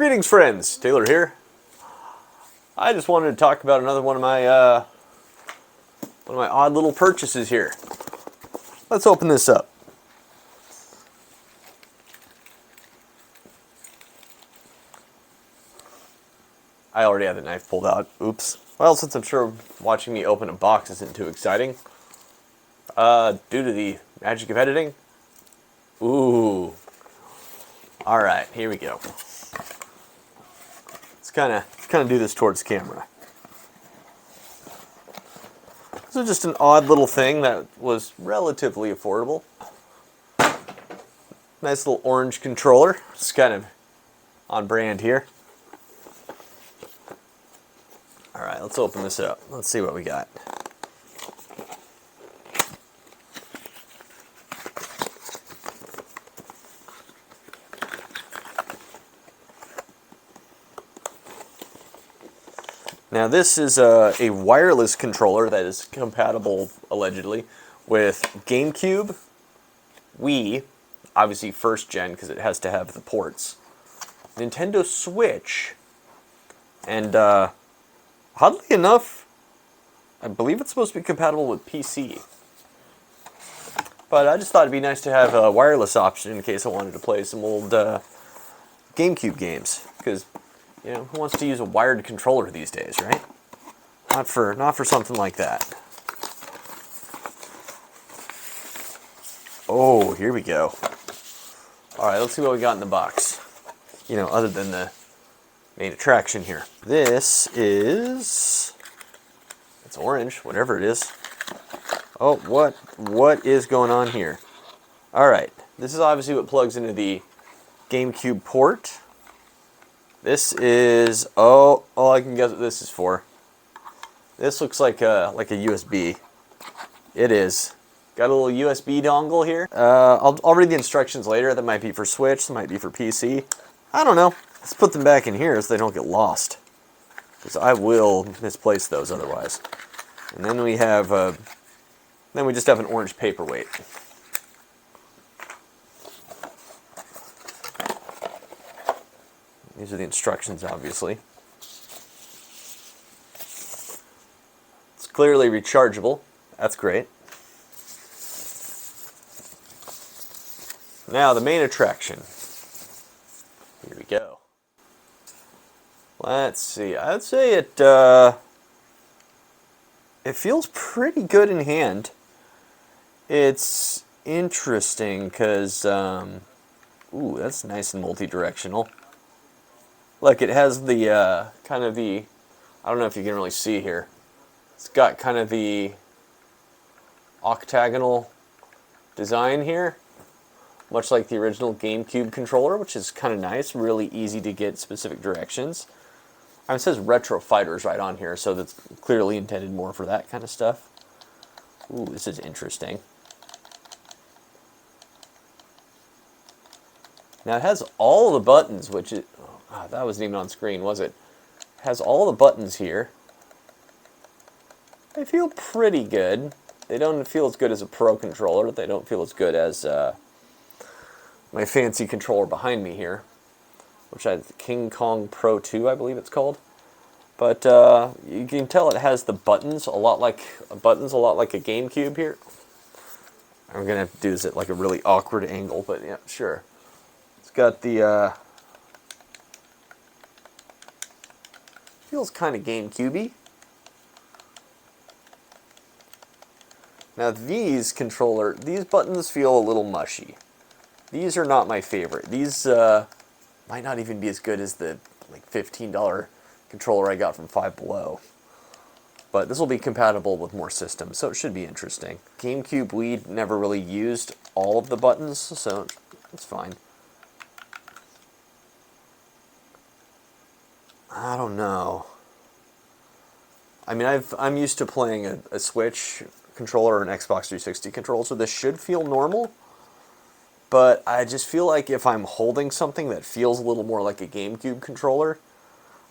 Greetings, friends. Taylor here. I just wanted to talk about another one of my odd little purchases here. Let's open this up. I already have the knife pulled out. Oops. Well, since I'm sure watching me open a box isn't too exciting, due to the magic of editing. Ooh. All right, here we go. Let's kind of do this towards camera. This is just an odd little thing that was relatively affordable. Nice little orange controller. It's kind of on brand here. All right, let's open this up. Let's see what we got. Now this is a wireless controller that is compatible, allegedly, with GameCube, Wii, obviously first gen because it has to have the ports, Nintendo Switch, and oddly enough, I believe it's supposed to be compatible with PC. But I just thought it'd be nice to have a wireless option in case I wanted to play some old GameCube games, because you know, who wants to use a wired controller these days, right? Not for something like that. Oh, here we go. All right, let's see what we got in the box. You know, other than the main attraction here. This is, it's orange, whatever it is. Oh, what is going on here? All right, this is obviously what plugs into the GameCube port. This is, oh, I can guess what this is for. This looks like a USB. It is. Got a little USB dongle here. I'll read the instructions later. That might be for Switch, that might be for PC. I don't know. Let's put them back in here so they don't get lost, because I will misplace those otherwise. And then we have, then we just have an orange paperweight. These are the instructions, obviously. It's clearly rechargeable. That's great. Now, the main attraction. Here we go. Let's see. I'd say it feels pretty good in hand. It's interesting because, ooh, that's nice and multi-directional. Look, it has the, kind of the, I don't know if you can really see here. It's got kind of the octagonal design here, much like the original GameCube controller, which is kind of nice, really easy to get specific directions. It says Retro Fighters right on here, so that's clearly intended more for that kind of stuff. Ooh, this is interesting. Now it has all the buttons, which is, oh, that wasn't even on screen, was it? It has all the buttons here. They feel pretty good. They don't feel as good as a Pro controller. They don't feel as good as my fancy controller behind me here, which I have the King Kong Pro 2, I believe it's called. But you can tell it has the buttons a lot like a GameCube here. I'm gonna have to do this at like a really awkward angle, but yeah, sure. It's got the feels kind of GameCube-y. Now these buttons feel a little mushy. These are not my favorite. These might not even be as good as the like $15 controller I got from Five Below. But this will be compatible with more systems, so it should be interesting. GameCube Wii never really used all of the buttons, so it's fine. I don't know. I mean, I'm used to playing a Switch controller or an Xbox 360 controller, so this should feel normal. But I just feel like if I'm holding something that feels a little more like a GameCube controller,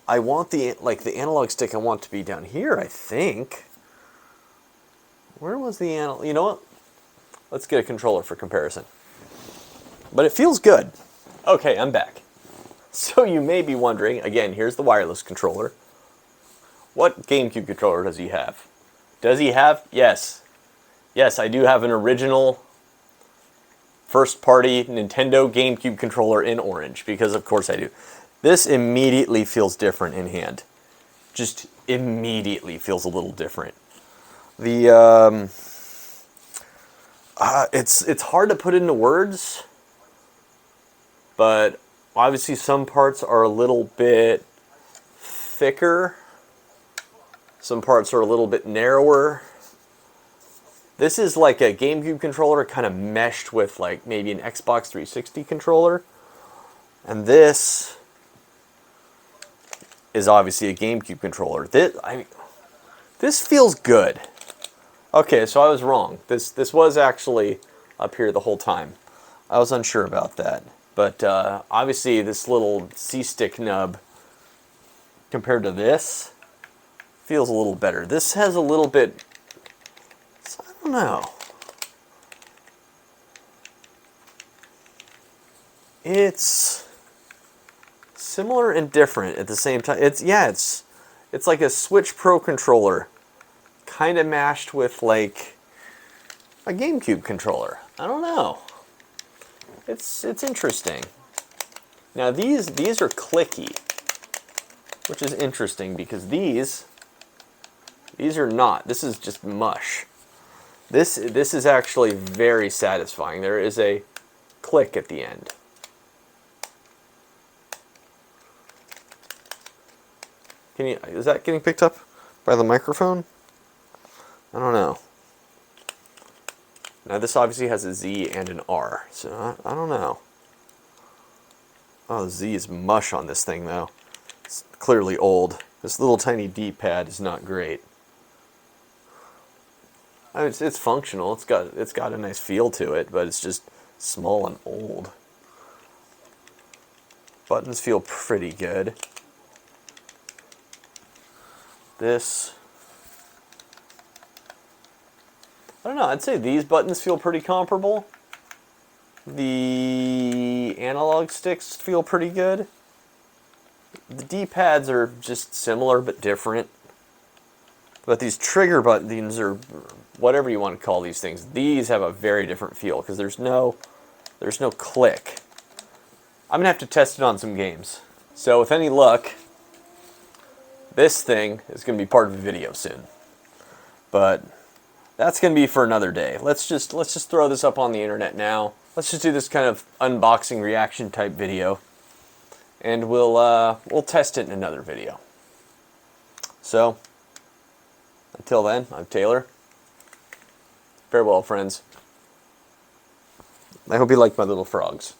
I want the analog stick I want to be down here, I think. Where was the analog? You know what? Let's get a controller for comparison. But it feels good. Okay, I'm back. So you may be wondering, again, here's the wireless controller. What GameCube controller does he have? Does he have? Yes. Yes, I do have an original first-party Nintendo GameCube controller in orange, because of course I do. This immediately feels different in hand. Just immediately feels a little different. The it's hard to put into words, but obviously some parts are a little bit thicker. Some parts are a little bit narrower. This is like a GameCube controller kind of meshed with like maybe an Xbox 360 controller. And this is obviously a GameCube controller. This feels good. Okay, so I was wrong. This was actually up here the whole time. I was unsure about that. But obviously this little C-stick nub compared to this feels a little better. This has a little bit, I don't know. It's similar and different at the same time. It's like a Switch Pro controller, kind of mashed with like a GameCube controller. I don't know. It's interesting. Now these are clicky, which is interesting because these are not. This is just mush. This is actually very satisfying. There is a click at the end. Is that getting picked up by the microphone? I don't know. Now this obviously has a Z and an R, so I don't know. Oh, the Z is mush on this thing though. It's clearly old. This little tiny D-pad is not great. I mean, it's functional. It's got a nice feel to it, but it's just small and old. Buttons feel pretty good. This, I don't know, I'd say these buttons feel pretty comparable. The analog sticks feel pretty good. The D-pads are just similar but different. But these trigger buttons, or whatever you want to call these things, these have a very different feel because there's no click. I'm going to have to test it on some games. So with any luck, this thing is going to be part of a video soon. But that's going to be for another day. Let's just throw this up on the internet now. Let's just do this kind of unboxing reaction type video, and we'll test it in another video. So until then, I'm Taylor. Farewell, friends. I hope you like my little frogs.